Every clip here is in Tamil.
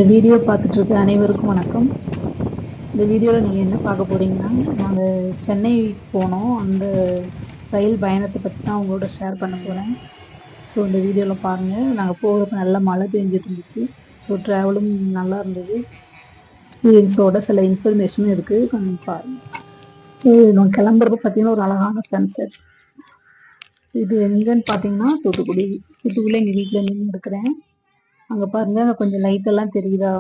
இந்த வீடியோ பார்த்துட்டு இருக்க அனைவருக்கும் வணக்கம். இந்த வீடியோவில் நீங்கள் என்ன பார்க்க போறீங்கன்னா, நாங்கள் சென்னை போனோம். அந்த ரயில் பயணத்தை பற்றி தான் உங்களோட ஷேர் பண்ண போகிறேன். ஸோ இந்த வீடியோவில் பாருங்கள். நாங்கள் போகிறப்ப நல்லா மழை பெஞ்சிட்டு இருந்துச்சு. ஸோ ட்ராவலும் நல்லா இருந்தது. எக்ஸ்பீரியன்ஸோட சில இன்ஃபர்மேஷனும் இருக்குது, கொஞ்சம் பாருங்கள். ஸோ நான் கிளம்புறப்ப பார்த்தீங்கன்னா ஒரு அழகான சன்செட். இது எங்கன்னு பார்த்தீங்கன்னா தூத்துக்குடியில் எங்கள் வீட்டில் நின்று இருக்கிறேன். அங்கே பாருங்கள், கொஞ்சம் லைட்டெல்லாம் தெரியுதா?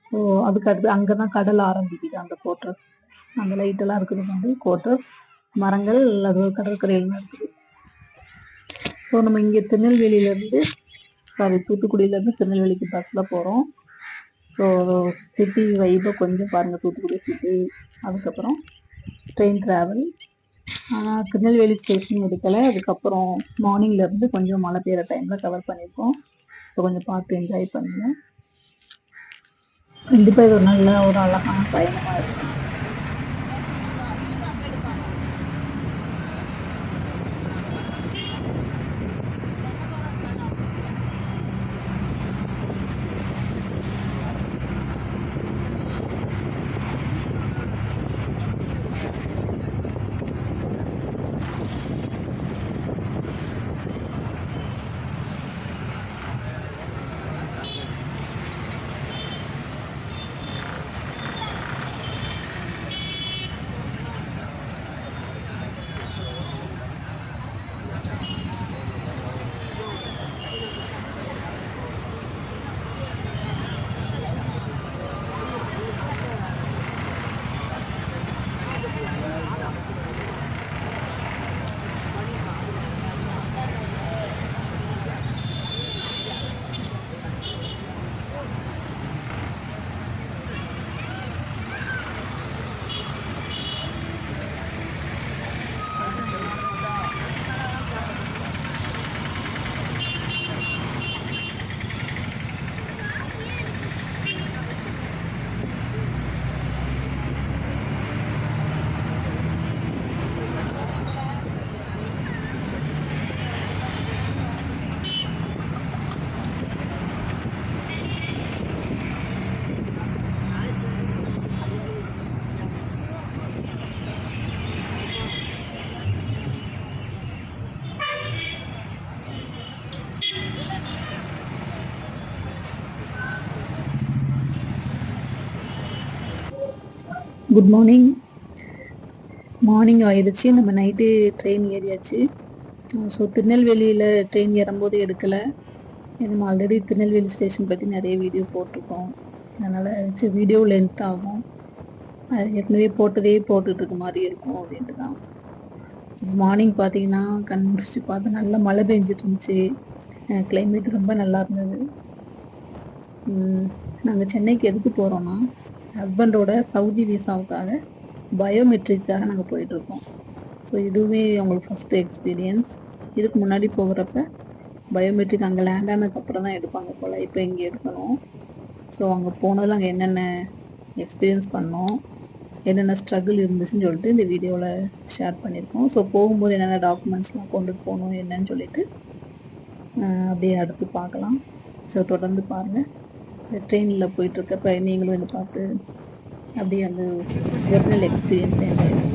ஸோ அதுக்கு அடுத்து அங்கே தான் கடல் ஆரம்பிக்குது. அந்த கோட்டர், அந்த லைட்டெல்லாம் இருக்கிறது வந்து கோட்டர். மரங்கள் அது கடற்கரையில் தான் இருக்குது. ஸோ நம்ம இங்கே தூத்துக்குடியிலேருந்து திருநெல்வேலிக்கு பஸ்ஸில் போகிறோம். ஸோ சிட்டி வைப்பை கொஞ்சம் பாருங்கள், தூத்துக்குடி சிட்டி. அதுக்கப்புறம் ட்ரெயின் ட்ராவல். திருநெல்வேலி ஸ்டேஷன் எடுக்கலை. அதுக்கப்புறம் மார்னிங்லேருந்து கொஞ்சம் மழை பெய்கிற டைமில் கவர் பண்ணியிருக்கோம். ஸோ கொஞ்சம் பார்த்து என்ஜாய் பண்ணுங்கள். கண்டிப்பாக இது ஒரு அழகான பயணமாக இருக்கும். குட் மார்னிங் ஆயிடுச்சு. நம்ம நைட்டு ட்ரெயின் ஏறியாச்சு. ஸோ திருநெல்வேலியில் ட்ரெயின் ஏறும்போது எடுக்கலை. நம்ம ஆல்ரெடி திருநெல்வேலி ஸ்டேஷன் பற்றி நிறைய வீடியோ போட்டிருக்கோம். அதனால் வீடியோ லென்த் ஆகும். அது ஏற்கனவே போட்டுட்ருக்க மாதிரி இருக்கும் அப்படின்ட்டு தான். மார்னிங் பார்த்தீங்கன்னா கண் முடிச்சு பார்த்து நல்லா மழை பெஞ்சிட்டு இருந்துச்சு. கிளைமேட் ரொம்ப நல்லா இருந்தது. நாங்கள் சென்னைக்கு எதுக்கு போகிறோன்னா, ஹஸ்பண்டோட சவுதி விசாவுக்காக பயோமெட்ரிக்காக நாங்கள் போயிட்டுருக்கோம். ஸோ இதுவுமே அவங்களுக்கு ஃபஸ்ட்டு எக்ஸ்பீரியன்ஸ். இதுக்கு முன்னாடி போகிறப்ப பயோமெட்ரிக் அங்கே லேண்ட் ஆனதுக்கப்புறம் தான் எடுப்பாங்க போல். இப்போ இங்கே எடுக்கணும். ஸோ அங்கே போனதில் அங்கே என்னென்ன எக்ஸ்பீரியன்ஸ் பண்ணோம், என்னென்ன ஸ்ட்ரகிள் இருந்துச்சுன்னு சொல்லிட்டு இந்த வீடியோவில் ஷேர் பண்ணியிருக்கோம். ஸோ போகும்போது என்னென்ன டாக்குமெண்ட்ஸ்லாம் கொண்டுட்டு போகணும் என்னன்னு சொல்லிட்டு அப்படியே அடுத்து பார்க்கலாம். ஸோ தொடர்ந்து பாருங்கள். ட்ரெயினில் போயிட்டுருக்கப்ப நீங்களும் இதை பார்த்து அப்படியே அந்த ஒரிஜினல் எக்ஸ்பீரியன்ஸை என்ஜாய் பண்ணுங்க.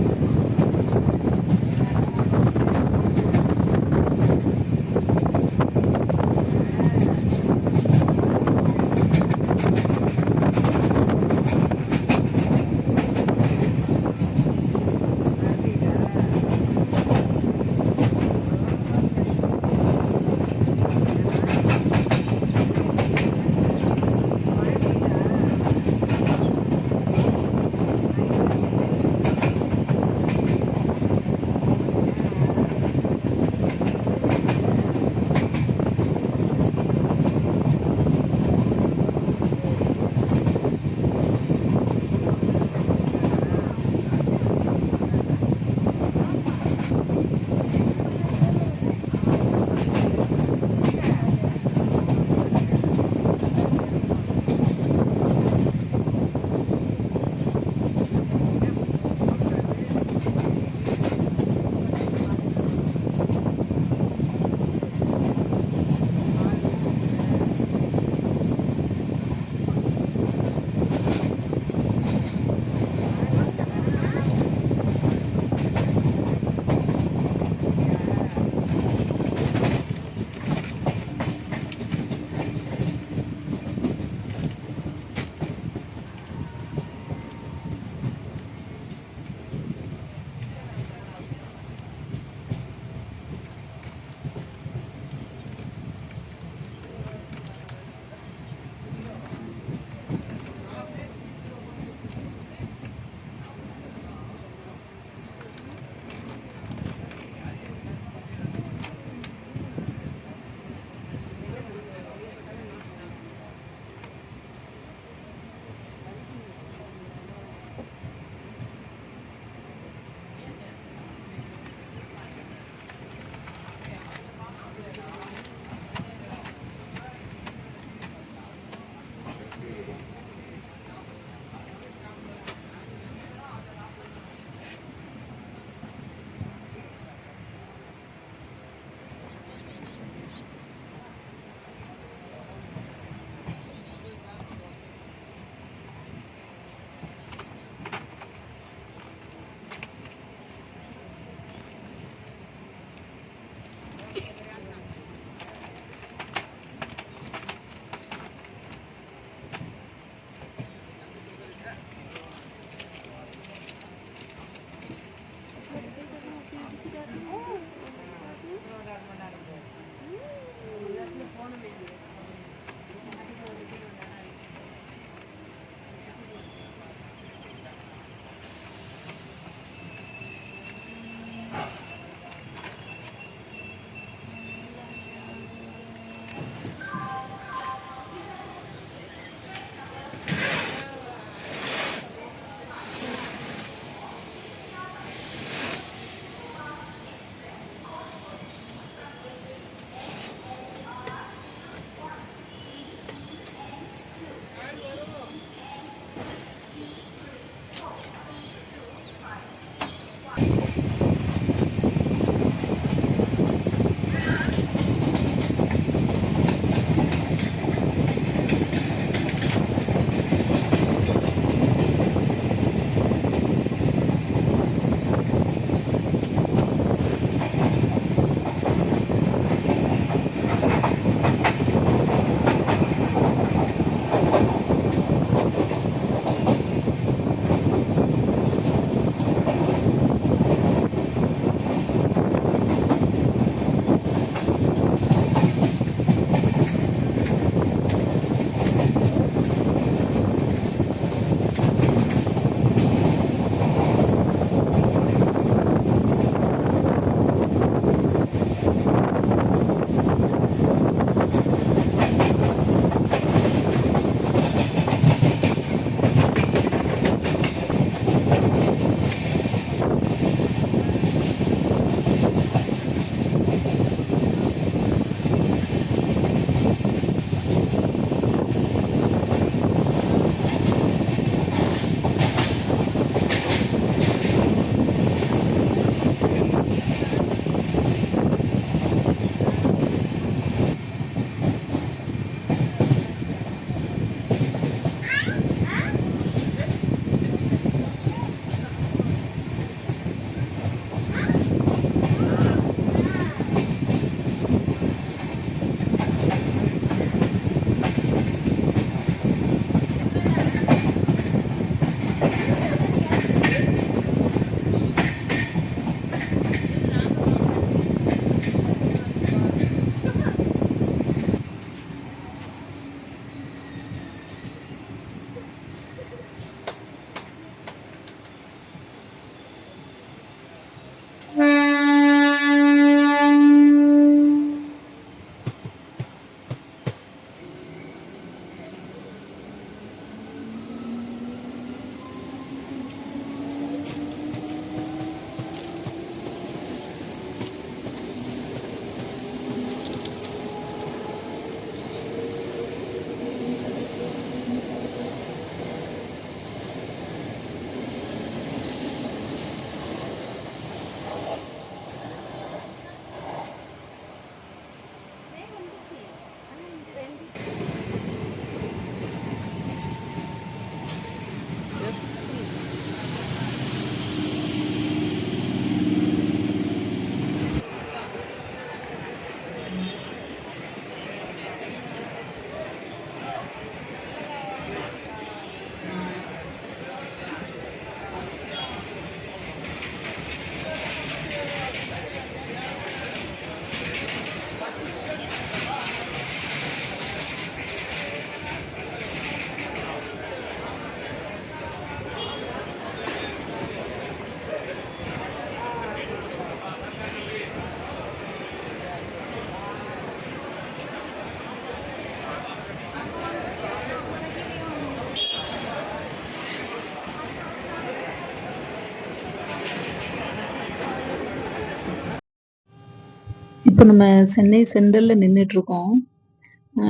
இப்போ நம்ம சென்னை சென்ட்ரல்ல நின்றுட்டுருக்கோம்.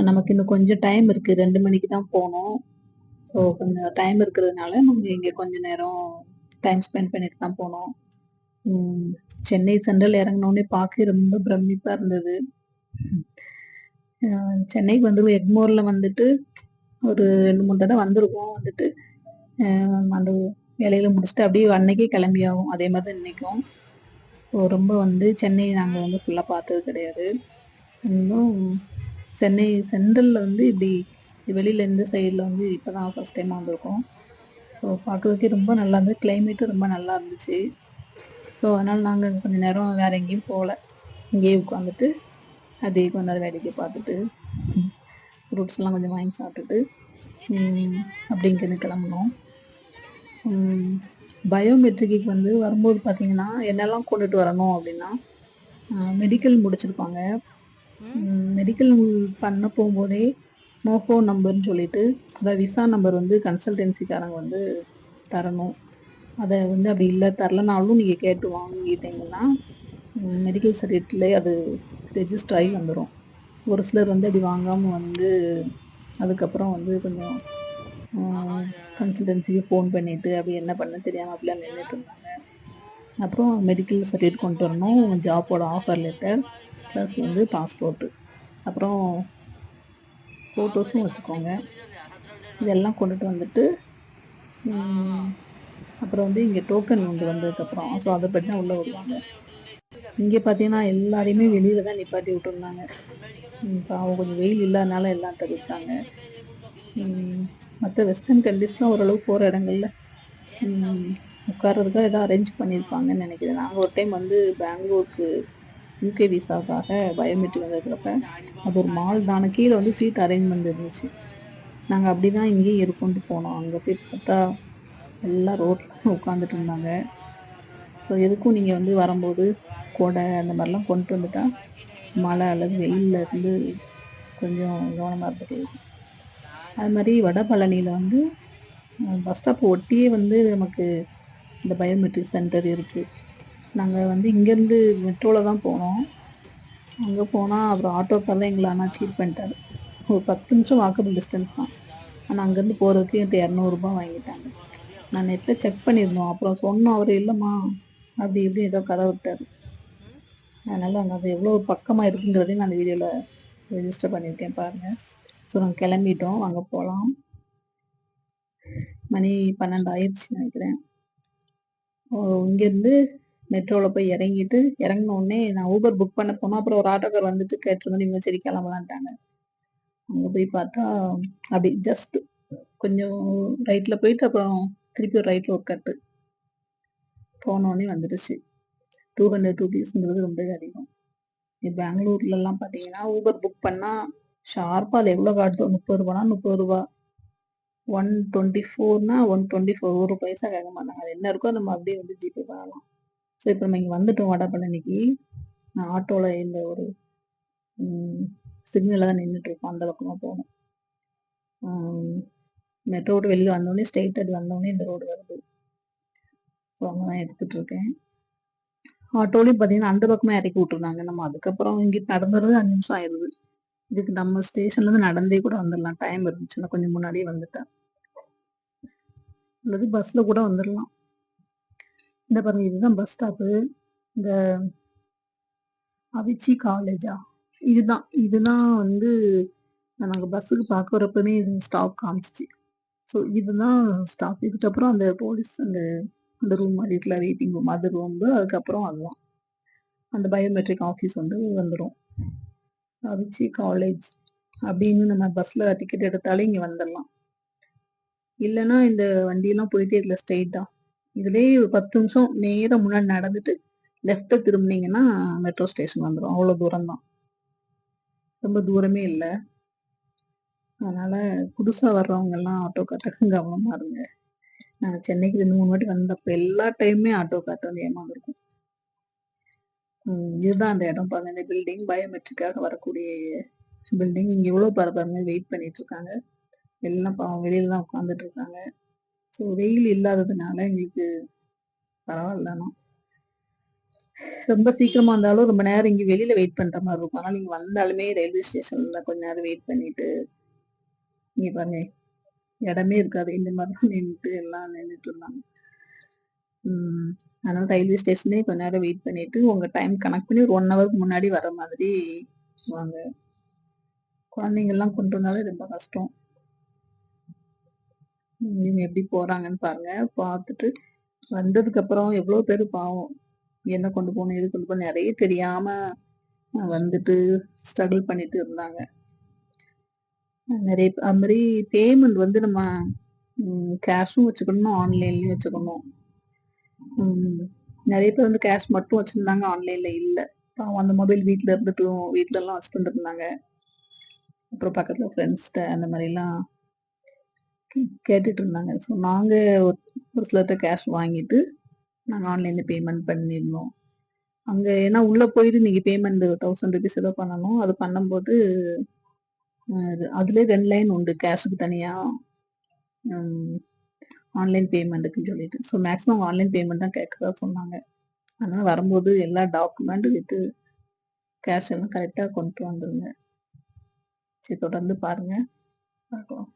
நமக்கு இன்னும் கொஞ்சம் டைம் இருக்கு. 2 மணிக்கு தான் போணும். ஸோ கொஞ்சம் டைம் இருக்கிறதுனால, நாங்க இங்க கொஞ்ச நேரம் டைம் ஸ்பெண்ட் பண்ணிட்டு தான் போனோம். ம் சென்னை சென்ட்ரல் இறங்குனோனே பார்க்கவே ரொம்ப பிரமிப்பா இருந்தது. சென்னைக்கு வந்து எக்மோர்ல வந்துட்டு ஒரு 2, 3 தடவ வந்திருக்கோம். வந்துட்டு அந்த வேலையில முடிச்சுட்டு அப்படியே அன்னைக்கே கிளம்பியாகும். அதே மாரி தான் இன்னைக்கும். ஸோ ரொம்ப வந்து சென்னை நாங்க வந்து ஃபுல்லா பார்த்தது கிடையாது. இன்னும் சென்னை சென்ட்ரல்ல வந்து இப்படி வெளியில இந்த சைடுல வந்து இப்பதான் ஃபர்ஸ்ட் டைம் வந்திருக்கோம். ஸோ பார்க்கறதுக்கே ரொம்ப நல்லா இருந்தது. கிளைமேட்டும் ரொம்ப நல்லா இருந்துச்சு. ஸோ அதனால நாங்க கொஞ்ச நேரம் வேற எங்கேயும் போல. இங்கேயே உட்காந்துட்டு அப்படியே கொஞ்ச நேரம் வேடிக்கை பார்த்துட்டு ஃப்ரூட்ஸ்லாம் கொஞ்சம் வாங்கி சாப்பிட்டுட்டு அப்படி இங்கேருந்து கிளம்புனோம். பயோமெட்ரிக்கு வந்து வரும்போது பார்த்தீங்கன்னா என்னெல்லாம் கொண்டுட்டு வரணும் அப்படின்னா மெடிக்கல் முடிச்சிருப்பாங்க. மெடிக்கல் பண்ண போகும்போதே மோஃபோ நம்பர்னு சொல்லிட்டு, அதாவது விசா நம்பர் வந்து கன்சல்டன்சிக்காரங்க வந்து தரணும். அத வந்து அப்படி இல்ல தரலனாலும் நீங்க கேட்டு வாங்கிட்டீங்கன்னா, மெடிக்கல் சர்டிஃபிகேட்லயே அது ரெஜிஸ்டர் ஆகி வந்துரும். ஒரு சிலர் வந்து அப்படி வாங்காம வந்து, அதுக்கப்புறம் வந்து கொஞ்சம் கன்சல்டன்சிக்கு ஃபோன் பண்ணிட்டு, அப்படி என்ன பண்ண தெரியாம அப்படிலாம் நின்னுட்டு இருந்தாங்க. அப்புறம் மெடிக்கல் சர்டிஃபிகேட் கொண்டு வரணும், ஜாப்போட ஆஃபர் லெட்டர், ப்ளஸ் வந்து பாஸ்போர்ட்டு. அப்புறம் ஃபோட்டோஸும் வச்சுக்கோங்க. இதெல்லாம் கொண்டுட்டு வந்துட்டு, அப்புறம் வந்து இங்க டோக்கன் கொண்டு வந்ததுக்கப்புறம், ஸோ அதப்படி தான் உள்ள வருவாங்க. இங்க பார்த்தீங்கன்னா, எல்லாரையுமே வெளியில தான் நிப்பாட்டி விட்டுருந்தாங்க. பாவம் கொஞ்சம் வெயில் இல்லாதனால எல்லாம் தவிச்சாங்க. மத்த வெஸ்டர்ன் கண்ட்ரீஸ்லாம் ஓரளவு போற இடங்கள்ல உட்கார்றதுக்காக ஏதோ அரேஞ்ச் பண்ணியிருப்பாங்கன்னு நினைக்கிறேன். நாங்க ஒரு டைம் வந்து பெங்களூருக்கு யுகே விசாக்காக பயோமெட்ரிக் வந்திருக்கிறப்ப, அது ஒரு மால் தான கீழ வந்து சீட் அரேஞ்ச்மெண்ட் இருந்துச்சு. நாங்க அப்படிதான் இங்கேயும் இருக்கும்ன்ட்டு போனோம். அங்க போய் பார்த்தா, எல்லாம் ரோட்ல உட்காந்துட்டு இருந்தாங்க. ஸோ எதுக்கும் நீங்க வந்து வரும்போது கொடை அந்த மாரிலாம் கொண்டு வந்துட்டா, மழை அல்லது வெயில்ல இருந்து கொஞ்சம் கவனமா இருந்துக்கலாம். அது மாரி வடபழனியில வந்து பஸ் ஸ்டாப் ஒட்டியே வந்து நமக்கு இந்த பயோமெட்ரிக் சென்டர் இருக்கு. நாங்க வந்து இங்கேருந்து மெட்ரோல தான் போனோம். அங்க போனா அப்புறம் ஆட்டோக்கார் தான் எங்கள ஆனா சீட் பண்ணிட்டாரு. ஒரு 10 நிமிஷம் வாக்கபிள் டிஸ்டன்ஸ் தான். ஆனா அங்கேருந்து போறதுக்கு என்ட்ட ரூ. 200 வாங்கிட்டாங்க. நான் நெட்ல செக் பண்ணியிருந்தோம். அப்புறம் சொன்னோம். அவரு இல்லம்மா, அப்படி இப்படி ஏதோ கத விட்டாரு. அதனால அது எவ்வளோ பக்கமா இருக்குங்கிறதையும் நான் அந்த வீடியோல ரெஜிஸ்டர் பண்ணியிருக்கேன் பாருங்க. ஸோ நாங்க கிளம்பிட்டோம். அங்க போலாம். மணி 12 ஆயிருச்சுன்னு நெனைக்கிறேன். இங்கேருந்து மெட்ரோல போய் இறங்கிட்டு, இறங்குன உடனே நான் ஊபர் புக் பண்ண போனோம். அப்புறம் ஒரு ஆட்டோக்கார் வந்துட்டு கேட்டிருந்தோம். இவங்க சரி கிளம்பலான்ட்டாங்க. அங்க போய் பார்த்தா, அப்படி ஜஸ்ட் கொஞ்சம் ரைட்ல போயிட்டு, அப்புறம் திருப்பி ஒரு ரைட்ல ஒரு கட்டு. போனோனே வந்துருச்சு. ₹200ங்கிறது ரொம்பவே அதிகம். பெங்களூர்லலாம் பார்த்தீங்கன்னா, ஊபர் புக் பண்ணா ஷார்ப்பா அதுல எவ்வளோ காட்டுதோ ரூ. 30னா ரூ. 30 124னா 124 ஒரு பைசா கேட்க மாட்டாங்க. அது என்ன இருக்கோ நம்ம அப்படியே வந்து ஜிபே பண்ணலாம். ஸோ இப்ப நம்ம இங்க வந்துட்டோம் வடபழனிக்கு. நான் ஆட்டோல இந்த ஒரு ம் சிக்னல்ல தான் நின்னுட்டு இருக்கோம். அந்த பக்கமா போணும். மெட்ரோ விட்டு வெளில வந்தோனே ஸ்ட்ரெயிட்டா இப்படி வந்தோனே இந்த ரோடு வருது. ஸோ அங்க தான் எடுத்துட்டு இருக்கேன். ஆட்டோலயும் பார்த்தீங்கன்னா, அந்த பக்கமா இறக்கி விட்டுருந்தாங்க. நம்ம அதுக்கப்புறம் இங்கிட்டு நடந்துறது 5 நிமிஷம் ஆயிருது. இதுக்கு நம்ம ஸ்டேஷன்லேருந்து நடந்தே கூட வந்துரலாம். டைம் இருந்துச்சுன்னா கொஞ்சம் முன்னாடியே வந்துட்டா. அல்லது பஸ்ல கூட வந்துரலாம். இந்த பாருங்க இதுதான் பஸ் ஸ்டாப்பு. இந்த அவிச்சி காலேஜா? இதுதான். இதுதான் வந்து நாங்க பஸ்ஸுக்கு பார்க்க வரப்பவே இது ஸ்டாப் காமிச்சுச்சு. ஸோ இதுதான் ஸ்டாப். இதுக்கப்புறம் அந்த போலீஸ் அந்த ரூம் மாரி இருக்குல்ல வெயிட்டிங் ரூம். அது ரூம்பு. அதுக்கப்புறம் அதுதான். அந்த பயோமெட்ரிக் ஆஃபீஸ் வந்து வந்துரும். அவிச்சி காலேஜ் அப்படின்னு நம்ம பஸ்ல டிக்கெட் எடுத்தாலே இங்க வந்துரலாம். இல்லன்னா இந்த வண்டியெல்லாம் போயிட்டே இருக்குல்ல ஸ்ட்ரெயிட்டா. இதுலயே ஒரு 10 நிமிஷம் நேரா முன்னாடி நடந்துட்டு லெஃப்ட்ட திரும்புனீங்கன்னா மெட்ரோ ஸ்டேஷன் வந்துரும். அவ்வளோ தூரம் தான். ரொம்ப தூரமே இல்ல. அதனால புதுசா வர்றவங்கலாம் ஆட்டோக்கார்ட்ட கவனமா இருங்க. நாங்க சென்னைக்கு 2, 3 வாட்டி வந்தப்ப எல்லா டைமுமே ஆட்டோக்கார்ட்ட வந்து ஏமாந்துருக்கோம். இதுதான் அந்த இடம் பாருங்க. இந்த பில்டிங் பயோமெட்ரிக்காக வரக்கூடிய பில்டிங். இங்க எவ்வளோ பேர் பாருங்க வெயிட் பண்ணிட்டு இருக்காங்க. எல்லாம் பாவம் வெளியில தான் உட்காந்துட்டு இருக்காங்க. ஸோ வெயில் இல்லாததுனால எங்களுக்கு பரவாயில்ல ஆனா. ரொம்ப சீக்கிரமா வந்தாலும் ரொம்ப நேரம் இங்க வெளியில வெயிட் பண்ற மாரி இருக்கும். அதனால நீங்க வந்தாலுமே ரயில்வே ஸ்டேஷன்ல கொஞ்ச நேரம் வெயிட் பண்ணிட்டு, இங்க பாருங்க இடமே இருக்காது. இந்த மாரி தான் நின்னுட்டு எல்லாம் நின்னுட்டு இருந்தாங்க. அதனால ரயில்வே ஸ்டேஷன்லயே கொஞ்ச நேரம் வெயிட் பண்ணிட்டு, உங்க டைம் கணக்கு பண்ணி ஒரு 1 ஹவருக்கு முன்னாடி வர மாதிரி வாங்க. குழந்தைங்கலாம் கொண்டு வந்தாலே ரொம்ப கஷ்டம். இவங்க எப்படி போறாங்கன்னு பாருங்க. பார்த்துட்டு வந்ததுக்கப்புறம் எவ்வளோ பேரு பாவம். என்ன கொண்டு போணும், எது கொண்டு போணும் நெறைய தெரியாம வந்துட்டு ஸ்ட்ரகிள் பண்ணிட்டு இருந்தாங்க. நெறைய அது மாரி பேமெண்ட் வந்து நம்ம கேஷும் வச்சுக்கணும், ஆன்லைன்லயும் வச்சுக்கணும். நெறைய பேர் வந்து கேஷ் மட்டும் வச்சிருந்தாங்க, ஆன்லைன்ல இல்ல. பாவம் அந்த மொபைல் வீட்ல இருந்துட்டும் வீட்லலாம் வச்சுட்டு வந்துருந்தாங்க. அப்புறம் பக்கத்துல ஃப்ரெண்ட்ஸ்ட்ட அந்த மாரிலாம் கேட்டுட்டு இருந்தாங்க. ஸோ நாங்க ஒரு சிலர்ட்ட கேஷ் வாங்கிட்டு, நாங்க ஆன்லைன்ல பேமெண்ட் பண்ணியிருந்தோம். அங்கே ஏன்னா உள்ளே போயிட்டு நீங்கள் பேமெண்ட் 1000 ருபீஸ் ஏதோ பண்ணணும். அது பண்ணும்போது அதுலேயே 2 லைன் உண்டு, கேஷுக்கு தனியாக, ஆன்லைன் பேமெண்ட்டுக்குன்னு சொல்லிட்டு. ஸோ மேக்ஸிமம் ஆன்லைன் பேமெண்ட் தான் கேட்குறதா சொன்னாங்க. அதனால் வரும்போது எல்லா டாக்குமெண்ட் வித்து கேஷ் எல்லாம் கரெக்டாக கொண்டு வந்துருங்க. சரி, தொடர்ந்து பாருங்கள், பார்க்கலாம்.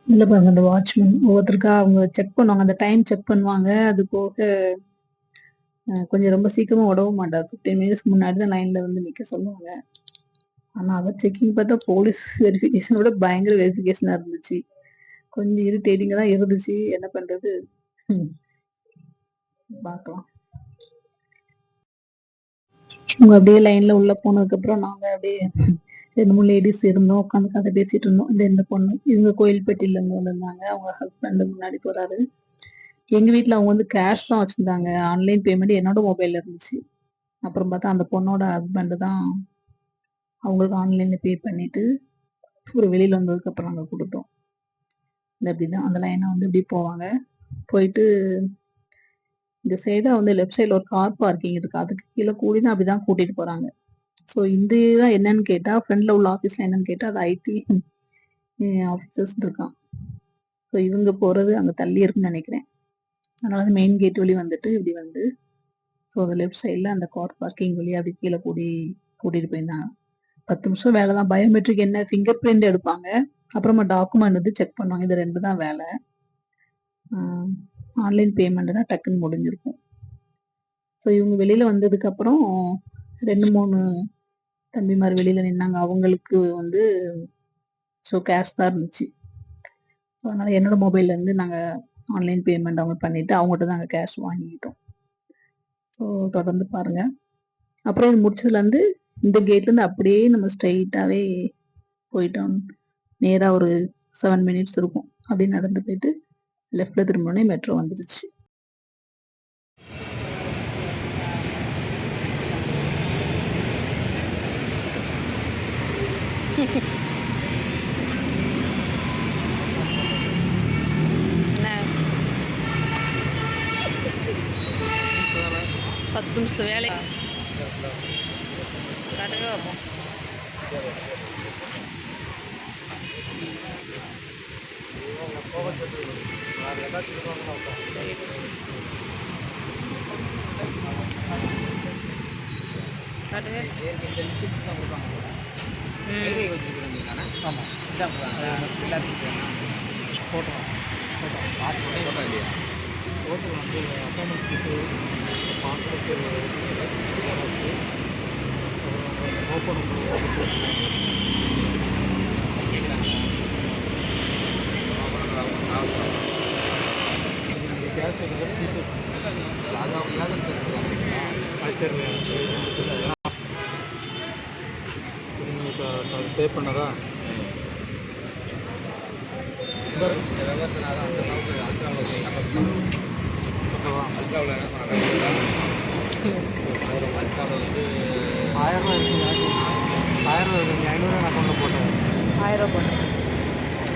இதில் பாருங்கள், அந்த வாட்ச்மேன் ஒவ்வொருத்தருக்கா அவங்க செக் பண்ணுவாங்க, அந்த டைம் செக் பண்ணுவாங்க. அது போக கொஞ்சம் ரொம்ப சீக்கிரமாக உடவும் மாட்டார். 15 மினிட்ஸ்க்கு முன்னாடி தான் லைனில் வந்து நிற்க சொல்லுவாங்க. ஆனால் அதை செக்கிங் பார்த்தா போலீஸ் வெரிஃபிகேஷனோட பயங்கர வெரிஃபிகேஷனாக இருந்துச்சு. கொஞ்சம் இரிட்டேட்டிங்காக தான் இருந்துச்சு. என்ன பண்ணுறது, பார்க்கலாம். இவங்க அப்படியே லைனில் உள்ளே போனதுக்கப்புறம் நாங்கள் அப்படியே 2 3 லேடிஸ் இருந்தோம், உட்காந்து கதை பேசிகிட்டு இருந்தோம். இந்த பொண்ணு இவங்க கோயில்பட்டியிலேருந்து வந்திருந்தாங்க. அவங்க ஹஸ்பண்டு முன்னாடி போகிறாரு. எங்கள் வீட்டில் அவங்க வந்து கேஷ் தான் வச்சுருந்தாங்க. ஆன்லைன் பேமெண்ட் என்னோட மொபைலில் இருந்துச்சு. அப்புறம் பார்த்தா அந்த பொண்ணோட ஹஸ்பண்டு தான் அவங்களுக்கு ஆன்லைனில் பே பண்ணிவிட்டு ஒரு வெளியில் வந்ததுக்கப்புறம் நாங்கள் கொடுத்தோம். இந்த இப்படி தான் அந்த லைனை வந்து இப்படி போவாங்க. போயிட்டு இந்த சைடாக வந்து லெஃப்ட் சைடில் ஒரு கார் பார்க்கிங் இருக்குது. அதுக்கு கீழே கூடி தான் அப்படி தான் கூட்டிகிட்டு போகிறாங்க. ஸோ இந்த தான் என்னன்னு கேட்டால், ஃப்ரெண்டில் உள்ள ஆஃபீஸில் என்னன்னு கேட்டால், அது ஐடி ஆஃபீஸர்ஸ் இருக்கான். ஸோ இவங்க போகிறது அங்கே தள்ளி இருக்குன்னு நினைக்கிறேன். அதனால தான் மெயின் கேட் வழி வந்துட்டு இப்படி வந்து, ஸோ அந்த லெஃப்ட் சைடில் அந்த கார் பார்க்கிங் வழியாக அப்படி கீழே கூட்டிகிட்டு போயிருந்தாங்க. 10 நிமிஷம் வேலை தான். பயோமெட்ரிக் என்ன, ஃபிங்கர் பிரிண்ட் எடுப்பாங்க, அப்புறமா டாக்குமெண்ட் வந்து செக் பண்ணுவாங்க. இது 2 தான் வேலை. ஆன்லைன் பேமெண்ட்னா டக்குன்னு முடிஞ்சிருக்கும். ஸோ இவங்க வெளியில் வந்ததுக்கப்புறம் 2 3 தம்பிமார் வெளியில் நின்னாங்க. அவங்களுக்கு வந்து ஸோ கேஷ் தான் இருந்துச்சு. ஸோ அதனால் என்னோட மொபைல்லேருந்து நாங்கள் ஆன்லைன் பேமெண்ட் அவங்க பண்ணிவிட்டு அவங்ககிட்ட தான் நாங்கள் கேஷ் வாங்கிக்கிட்டோம். ஸோ தொடர்ந்து பாருங்கள். அப்புறம் இது முடிச்சதுலேருந்து இந்த கேட்லேருந்து அப்படியே நம்ம ஸ்ட்ரைட்டாகவே போயிட்டோம். நேராக ஒரு 7 மினிட்ஸ் இருக்கும். அப்படியே நடந்து போயிட்டு லெஃப்டில் திரும்பினோடனே மெட்ரோ வந்துருச்சு. பத்து நிமிஷத்து வேலை கரெக்டாக வைப்போம். பே பண்ணதா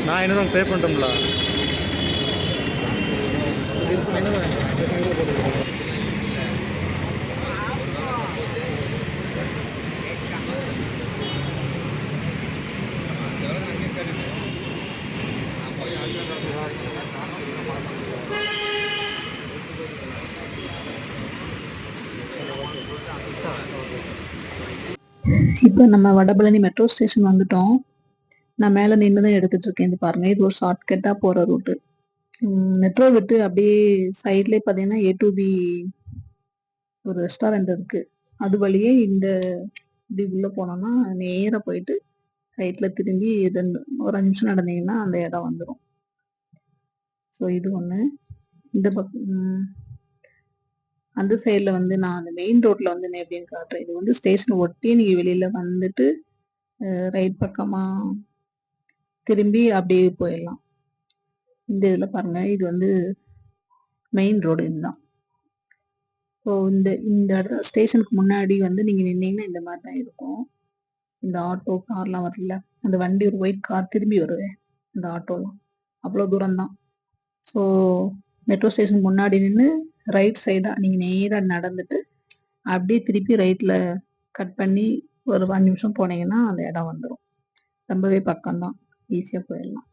நான் 500 பே பண்ணிட்டோம்ல. இப்போ நம்ம வடபழனி மெட்ரோ ஸ்டேஷன் வந்துட்டோம். நான் மேலே நின்று தான் எடுத்துட்டு இருக்கேன். இது பாருங்க, இது ஒரு ஷார்ட்கட்டாக போகிற ரூட்டு. மெட்ரோ விட்டு அப்படியே சைட்லேயே பார்த்தீங்கன்னா A2B ஒரு ரெஸ்டாரண்ட் இருக்கு. அது வழியே இந்த இப்படி உள்ளே போனோம்னா நேராக போயிட்டு ரைட்டில் திரும்பி ஒரு 5 நிமிஷம் நடந்தீங்கன்னா அந்த இடம் வந்துடும். ஸோ இது ஒன்று. இந்த பக்கம் அந்த சைடில் வந்து நான் அந்த மெயின் ரோட்டில் வந்து நான் எப்படின்னு காட்டுறேன். இது வந்து ஸ்டேஷனை ஒட்டி நீங்கள் வெளியில் வந்துட்டு ரைட் பக்கமாக திரும்பி அப்படியே போயிடலாம். இந்த இதில் பாருங்கள், இது வந்து மெயின் ரோடு இதுதான். ஸோ இந்த இந்த இடத்துல ஸ்டேஷனுக்கு முன்னாடி வந்து நீங்கள் நின்னீங்கன்னா இந்த மாதிரி தான் இருக்கும். இந்த ஆட்டோ கார்லாம் வரல, அந்த வண்டி ஒரு ஒயிட் கார் திரும்பி வருது, அந்த ஆட்டோலாம் அவ்வளோ தூரம் தான். ஸோ மெட்ரோ ஸ்டேஷனுக்கு முன்னாடி நின்று ரைட் சைடாக நீங்கள் நேராக நடந்துட்டு அப்படியே திருப்பி ரைட்டில் கட் பண்ணி ஒரு 5 நிமிஷம் போனீங்கன்னா அந்த இடம் வந்துடும். ரொம்பவே பக்கம்தான், ஈஸியாக போயிடலாம்.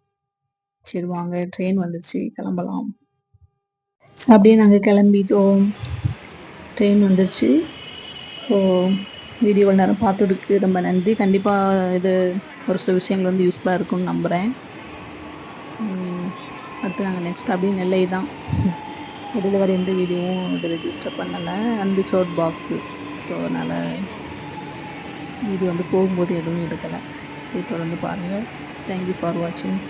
சரி வாங்க, ட்ரெயின் வந்துடுச்சு, கிளம்பலாம். ஸோ அப்படியே நாங்கள் கிளம்பிட்டோம். ட்ரெயின் வந்துடுச்சு. ஸோ வீடியோ இவ்வளோ நேரம் பார்த்ததுக்கு ரொம்ப நன்றி. கண்டிப்பாக இது ஒரு சில விஷயங்கள் வந்து யூஸ்ஃபுல்லாக இருக்கும்னு நம்புகிறேன். அடுத்து நாங்கள் நெக்ஸ்ட் அப்படியே நெல்லை தான். இடையில வர எந்த வீடியோவும் இது ரெஜிஸ்டர் பண்ணலை, அன்ரிசர்வ்ட் பாக்ஸு. ஸோ அதனால் வீடியோ வந்து போகும்போது எதுவும் எடுக்கலை. இதை தொடர்ந்து பாருங்கள். தேங்க்யூ ஃபார் வாட்சிங்.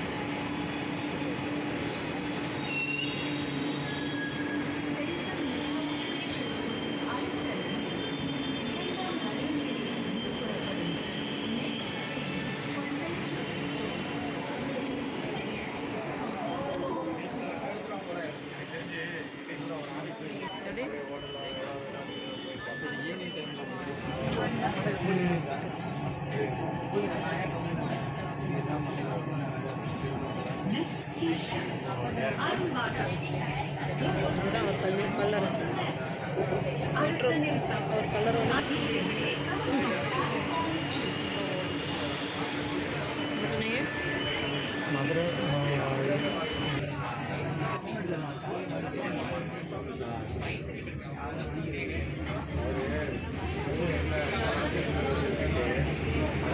மதுரை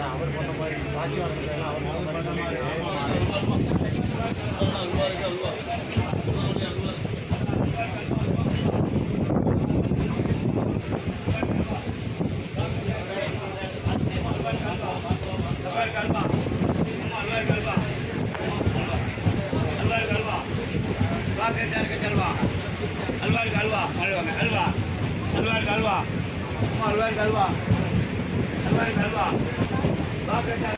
அவர் பண்ண மாதிரி காட்சி அவர் அல்வா